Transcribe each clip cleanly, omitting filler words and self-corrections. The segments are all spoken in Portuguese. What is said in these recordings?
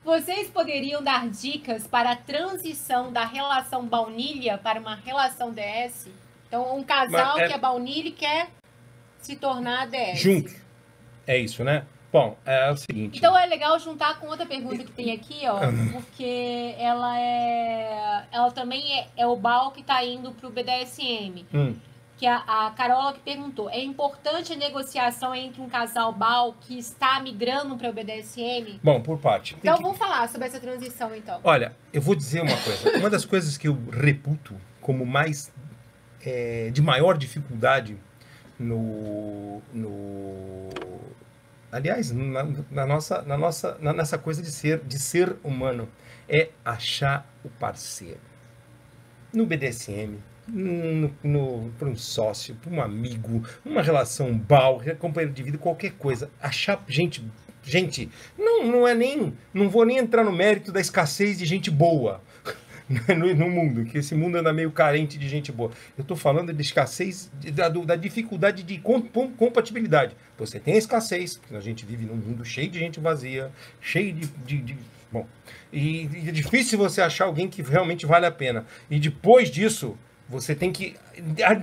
Vocês poderiam dar dicas para a transição da relação baunilha para uma relação DS? Então, um casal que é baunilha e quer se tornar DS. Juntos. É isso, né? Bom, é o seguinte... Então, é legal juntar com outra pergunta que tem aqui, ó, porque ela também é o BAU que está indo para o BDSM. Que a Carola que perguntou, é importante a negociação entre um casal BAU que está migrando para o BDSM? Bom, por parte. Então, vamos falar sobre essa transição, então. Olha, eu vou dizer uma coisa. Uma das coisas que eu reputo como mais... de maior dificuldade aliás, nessa coisa de ser humano, é achar o parceiro. No BDSM, para um sócio, para um amigo, uma relação BAU, companheiro de vida, qualquer coisa. Achar gente, não vou nem entrar no mérito da escassez de gente boa no mundo, que esse mundo anda meio carente de gente boa. Eu estou falando de escassez, da dificuldade de compatibilidade. Você tem a escassez, porque a gente vive num mundo cheio de gente vazia, cheio bom, e é difícil você achar alguém que realmente vale a pena. E depois disso, você tem que,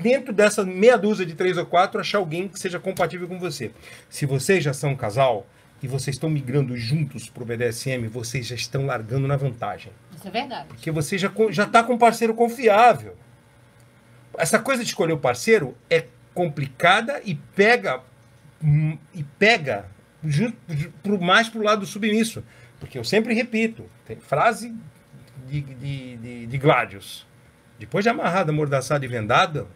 dentro dessa meia dúzia de 3 ou 4, achar alguém que seja compatível com você. Se vocês já são um casal e vocês estão migrando juntos para o BDSM, vocês já estão largando na vantagem. Isso é verdade. Porque você já está com um parceiro confiável. Essa coisa de escolher o parceiro é complicada e pega mais para o lado do submisso. Porque eu sempre repito, tem frase de Gladius. Depois de amarrada, amordaçada e vendada,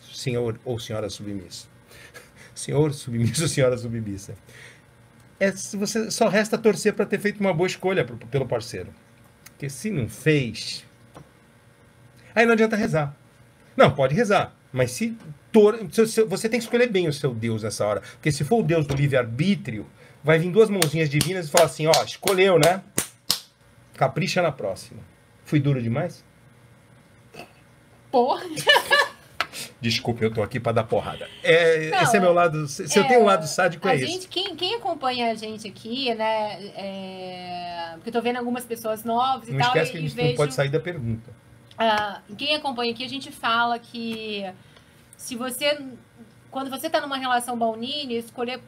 senhor ou senhora submissa. Senhor submisso ou senhora submissa. Você só resta torcer para ter feito uma boa escolha pelo parceiro. Porque se não fez, aí não adianta rezar. Não, pode rezar. Mas você tem que escolher bem o seu Deus nessa hora. Porque se for o Deus do livre-arbítrio, vai vir 2 mãozinhas divinas e falar assim, ó, escolheu, né? Capricha na próxima. Fui duro demais? Porra! Desculpa, eu tô aqui para dar porrada. Esse é meu lado. Se eu tenho um lado sádico, é isso. Quem acompanha a gente aqui, né? Porque eu tô vendo algumas pessoas novas e não tal. Esquece que a gente não pode sair da pergunta. Quem acompanha aqui, a gente fala que quando você tá numa relação baunilha, escolher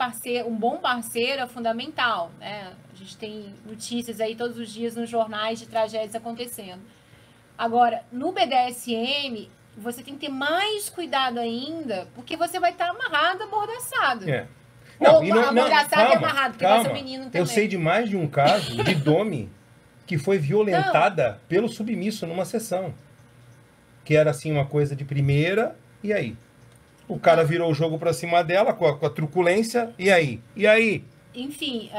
um bom parceiro é fundamental, né? A gente tem notícias aí todos os dias nos jornais de tragédias acontecendo. Agora, no BDSM, você tem que ter mais cuidado ainda, porque você vai estar amarrado, amordaçado. Amordaçado e amarrado, porque vai ser menino também. Eu sei de mais de um caso de Domi que foi violentada pelo submisso numa sessão. Que era assim uma coisa de primeira, e aí? O cara virou o jogo pra cima dela com a truculência, e aí? E aí? Enfim...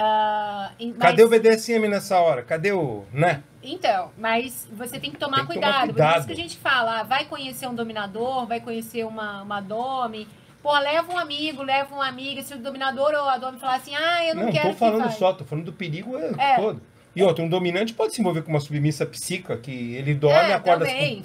Cadê o BDSM nessa hora? Cadê o... né? Então, mas você tem que tomar cuidado. Por isso que a gente fala, vai conhecer um dominador, vai conhecer uma domi. Pô, leva um amigo, leva uma amiga. Se o dominador ou a domi falar assim, eu não quero. Não, tô falando tô falando do perigo todo. E outro, um dominante pode se envolver com uma submissa psíquica, que ele dorme e acorda também.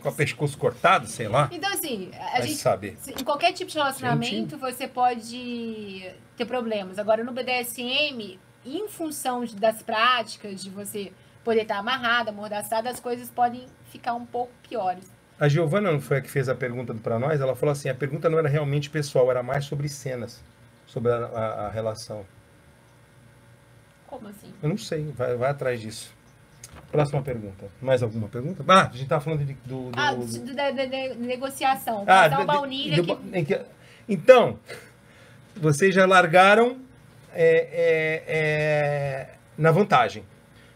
Com o pescoço cortado, sei lá. Então, assim, saber. Em qualquer tipo de relacionamento, você pode ter problemas. Agora, no BDSM, em função das práticas, de você poder estar amarrada, amordaçada, as coisas podem ficar um pouco piores. A Giovana não foi a que fez a pergunta para nós? Ela falou assim, a pergunta não era realmente pessoal, era mais sobre cenas, sobre a relação. Como assim? Eu não sei, vai atrás disso. Próxima pergunta. Mais alguma pergunta? A gente estava falando da negociação. Casal baunilha Então, vocês já largaram na vantagem.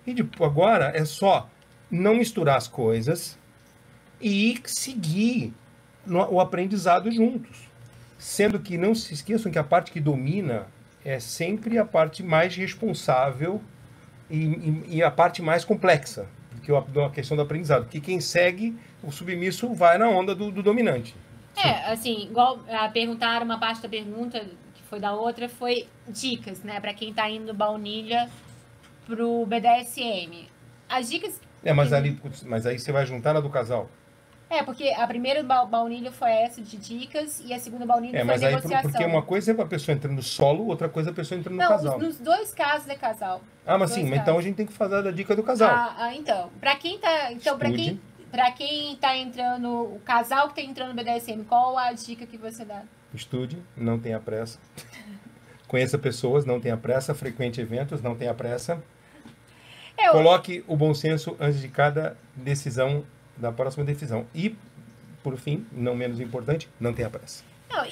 E agora é só não misturar as coisas e seguir o aprendizado juntos. Sendo que não se esqueçam que a parte que domina é sempre a parte mais responsável e a parte mais complexa do que a questão do aprendizado. Porque quem segue o submisso vai na onda do dominante. Assim, igual perguntaram, uma parte da pergunta que foi da outra foi dicas, né? Pra quem tá indo do baunilha pro BDSM. As dicas... mas aí você vai juntar na do casal. Porque a primeira baunilha foi essa de dicas e a segunda baunilha foi mas aí negociação. porque uma coisa é a pessoa entrando no solo, outra coisa é a pessoa entrando no casal. Nos dois casos é casal. Mas sim, então a gente tem que fazer a dica do casal. Então, para quem tá, para quem tá entrando, o casal que tá entrando no BDSM, qual a dica que você dá? Estude, não tenha pressa. Conheça pessoas, não tenha pressa. Frequente eventos, não tenha pressa. Coloque o bom senso antes de cada decisão, da próxima decisão. E, por fim, não menos importante, não tenha pressa.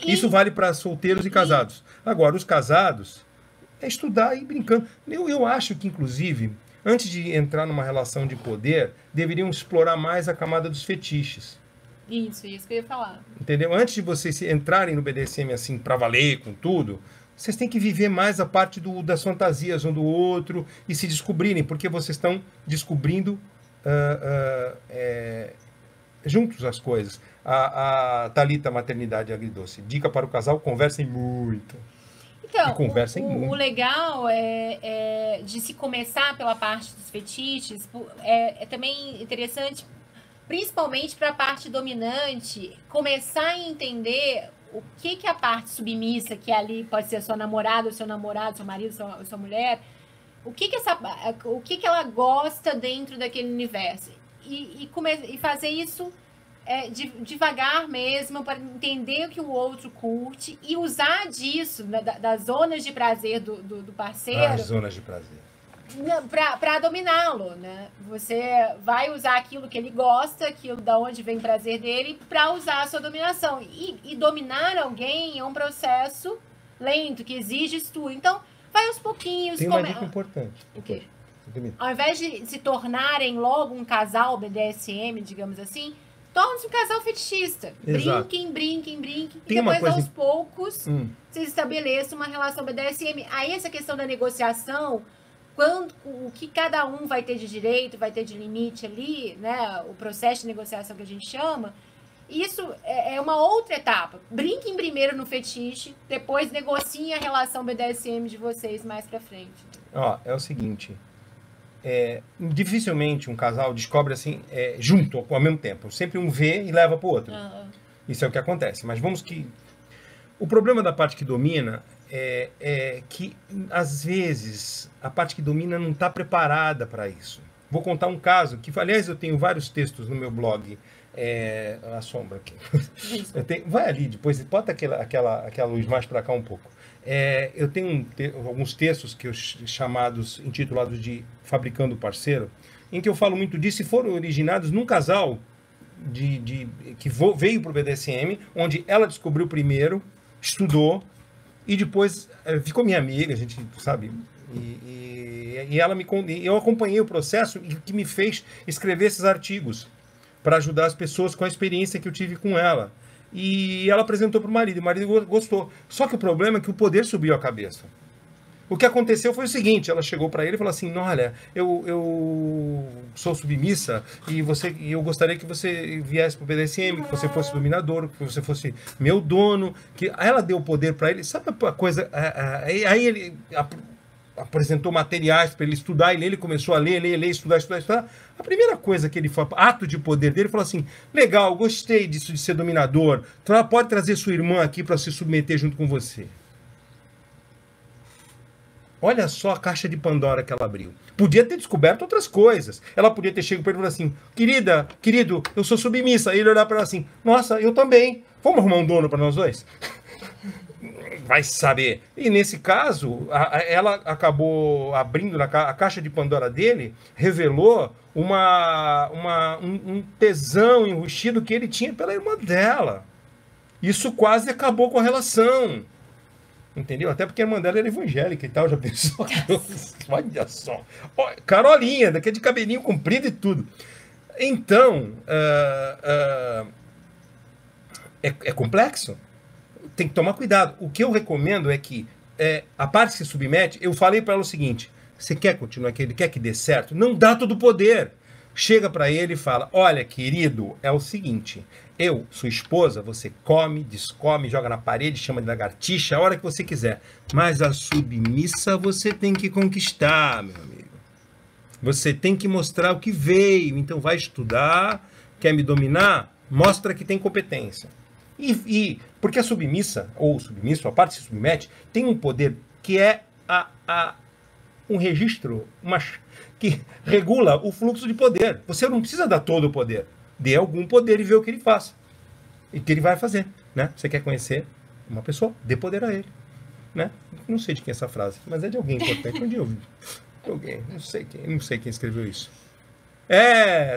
Isso vale para solteiros e casados. Agora, os casados, é estudar e ir brincando. Eu acho que, inclusive, antes de entrar numa relação de poder, deveriam explorar mais a camada dos fetiches. Isso que eu ia falar. Entendeu? Antes de vocês entrarem no BDSM assim, para valer, com tudo, vocês têm que viver mais a parte das fantasias um do outro e se descobrirem, porque vocês estão descobrindo juntos as coisas. A Thalita Maternidade Agridoce. Dica para o casal, conversem muito. Então, muito. O legal é de se começar pela parte dos fetiches, é também interessante, principalmente para a parte dominante, começar a entender o que a parte submissa, que ali pode ser a sua namorada, o seu namorado, seu marido, sua mulher, o que ela gosta dentro daquele universo. E fazer isso devagar mesmo, para entender o que o outro curte e usar disso, das zonas de prazer do parceiro. As zonas de prazer. Para dominá-lo, né? Você vai usar aquilo que ele gosta, aquilo da onde vem o prazer dele, para usar a sua dominação. E dominar alguém é um processo lento, que exige estudo. Então, vai aos pouquinhos. Tem uma dica importante. O quê? Ao invés de se tornarem logo um casal BDSM, digamos assim, torne-se um casal fetichista. Exato. Brinquem. Tem e depois, aos poucos, vocês estabeleçam uma relação BDSM. Aí, essa questão da negociação, o que cada um vai ter de direito, vai ter de limite ali, né? O processo de negociação que a gente chama, isso é uma outra etapa. Brinquem primeiro no fetiche, depois negociem a relação BDSM de vocês mais pra frente. É o seguinte, dificilmente um casal descobre assim, junto, ao mesmo tempo. Sempre um vê e leva pro outro. Isso é o que acontece. Mas o problema da parte que domina é que, às vezes, a parte que domina não está preparada para isso. Vou contar um caso que, aliás, eu tenho vários textos no meu blog. A sombra aqui. Vai ali, depois bota aquela luz mais para cá um pouco. Eu tenho alguns textos intitulados de Fabricando Parceiro, em que eu falo muito disso, e foram originados num casal que veio para o BDSM, onde ela descobriu primeiro, estudou, e depois ficou minha amiga, a gente sabe, e eu acompanhei o processo que me fez escrever esses artigos para ajudar as pessoas com a experiência que eu tive com ela. E ela apresentou para o marido gostou. Só que o problema é que o poder subiu a cabeça. O que aconteceu foi o seguinte, ela chegou para ele e falou assim, olha, eu sou submissa e eu gostaria que você viesse para o BDSM, que você fosse dominador, que você fosse meu dono. Aí ela deu o poder para ele. Sabe a coisa? Aí ele apresentou materiais para ele estudar, e ele começou a ler, estudar. A primeira coisa que ele foi, ato de poder dele, falou assim, legal, gostei disso de ser dominador, então ela pode trazer sua irmã aqui para se submeter junto com você. Olha só a caixa de Pandora que ela abriu. Podia ter descoberto outras coisas. Ela podia ter chegado para ele e falado assim, querido, eu sou submissa. Aí ele olhar para ela assim, nossa, eu também. Vamos arrumar um dono para nós dois? Vai saber. E nesse caso, ela acabou abrindo a caixa de Pandora dele, revelou um tesão enrustido que ele tinha pela irmã dela. Isso quase acabou com a relação. Entendeu? Até porque a irmã dela era evangélica e tal, já pensou? Olha só. Carolinha, daqui de cabelinho comprido e tudo. Então, é complexo. Tem que tomar cuidado. O que eu recomendo é que a parte que se submete, eu falei para ela o seguinte, você quer continuar aqui, ele quer que dê certo? Não dá todo o poder. Chega para ele e fala, olha, querido, é o seguinte, eu, sua esposa, você come, descome, joga na parede, chama de lagartixa, a hora que você quiser. Mas a submissa você tem que conquistar, meu amigo. Você tem que mostrar o que veio. Então vai estudar, quer me dominar? Mostra que tem competência. Porque a submissa, ou o submisso, a parte que se submete, tem um poder que é um registro que regula o fluxo de poder. Você não precisa dar todo o poder. Dê algum poder e vê o que ele faz. E o que ele vai fazer. Né? Você quer conhecer uma pessoa? Dê poder a ele. Né? Não sei de quem é essa frase, mas é de alguém importante. Onde eu vi? Alguém, não sei quem escreveu isso.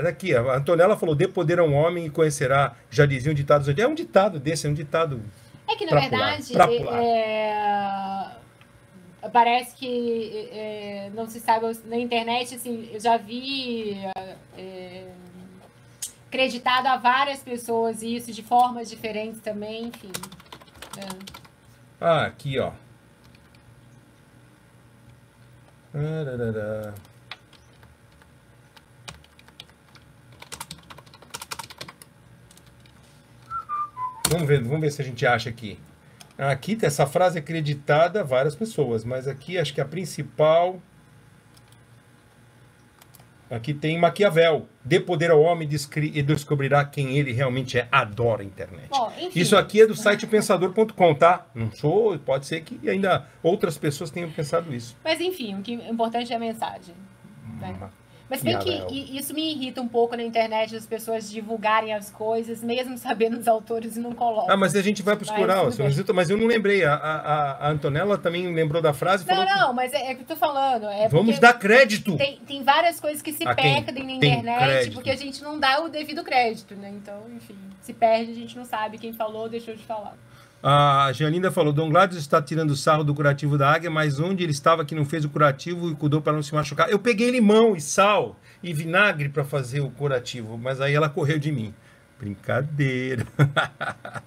Daqui, a Antonella falou, dê poder a um homem e conhecerá, já diziam ditados. É um ditado desse, é um ditado. É que, na verdade, parece que não se sabe, na internet, assim, eu já vi acreditado a várias pessoas isso, de formas diferentes também, enfim. Aqui, ó. Vamos ver se a gente acha aqui. Aqui essa frase é acreditada a várias pessoas, mas aqui acho que a principal. Aqui tem Maquiavel. Dê poder ao homem e descobrirá quem ele realmente é. Adora a internet. Bom, isso aqui é do site pensador.com, tá? Não sou, pode ser que ainda outras pessoas tenham pensado isso. Mas enfim, o que é importante é a mensagem. Né? Mas bem que isso me irrita um pouco na internet, as pessoas divulgarem as coisas, mesmo sabendo os autores e não colocam. Mas a gente vai procurar, mas eu não lembrei. A Antonella também lembrou da frase. Mas é que eu tô falando. Vamos dar crédito. Tem várias coisas que se perdem na internet porque a gente não dá o devido crédito, né? Então, enfim, se perde, a gente não sabe quem falou ou deixou de falar. A Janinda falou, Dom Gladius está tirando sarro do curativo da águia, mas onde ele estava que não fez o curativo e cuidou para não se machucar? Eu peguei limão e sal e vinagre para fazer o curativo, mas aí ela correu de mim. Brincadeira.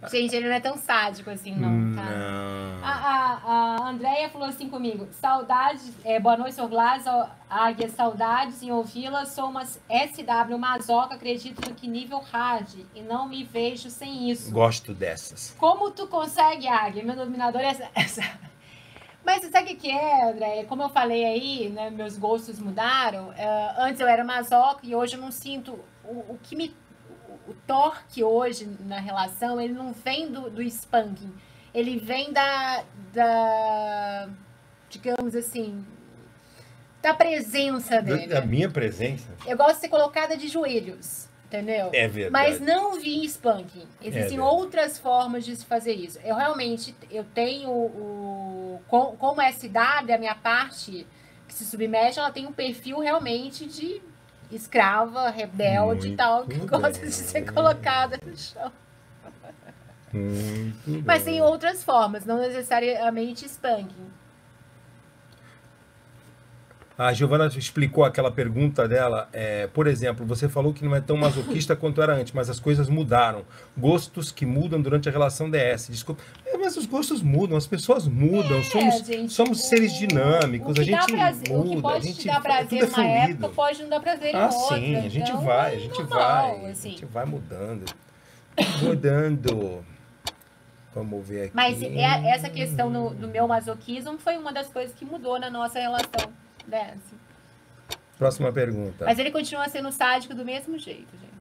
Gente, ele não é tão sádico assim, não, tá? Não. A Andréia falou assim comigo, saudades, boa noite, Sr. Glass, águia, saudades em ouvi-la, sou uma SW masoca, acredito no que nível hard, e não me vejo sem isso. Gosto dessas. Como tu consegue, águia? Meu dominador é essa. Mas sabe o que é, André? Como eu falei aí, né, meus gostos mudaram. Antes eu era masoca e hoje eu não sinto o torque hoje na relação, ele não vem do spanking, ele vem digamos assim, da presença dele. Da minha presença? Eu gosto de ser colocada de joelhos, entendeu? É verdade. Mas não via spanking. Existem outras formas de se fazer isso. Eu realmente, eu tenho como é SW, a minha parte que se submete, ela tem um perfil realmente de escrava, rebelde e tal, que gosta de ser colocada no chão. Mas tem outras formas, não necessariamente spanking. A Giovana explicou aquela pergunta dela. Por exemplo, você falou que não é tão masoquista quanto era antes, mas as coisas mudaram. Gostos que mudam durante a relação DS. Desculpa. Mas os gostos mudam, as pessoas mudam. Somos seres dinâmicos. A gente muda. O que pode te dar prazer numa época pode não dar prazer em outra. Sim, a gente vai mudando. Vamos ver aqui. Mas essa questão do meu masoquismo foi uma das coisas que mudou na nossa relação. Próxima pergunta. Mas ele continua sendo sádico do mesmo jeito, gente.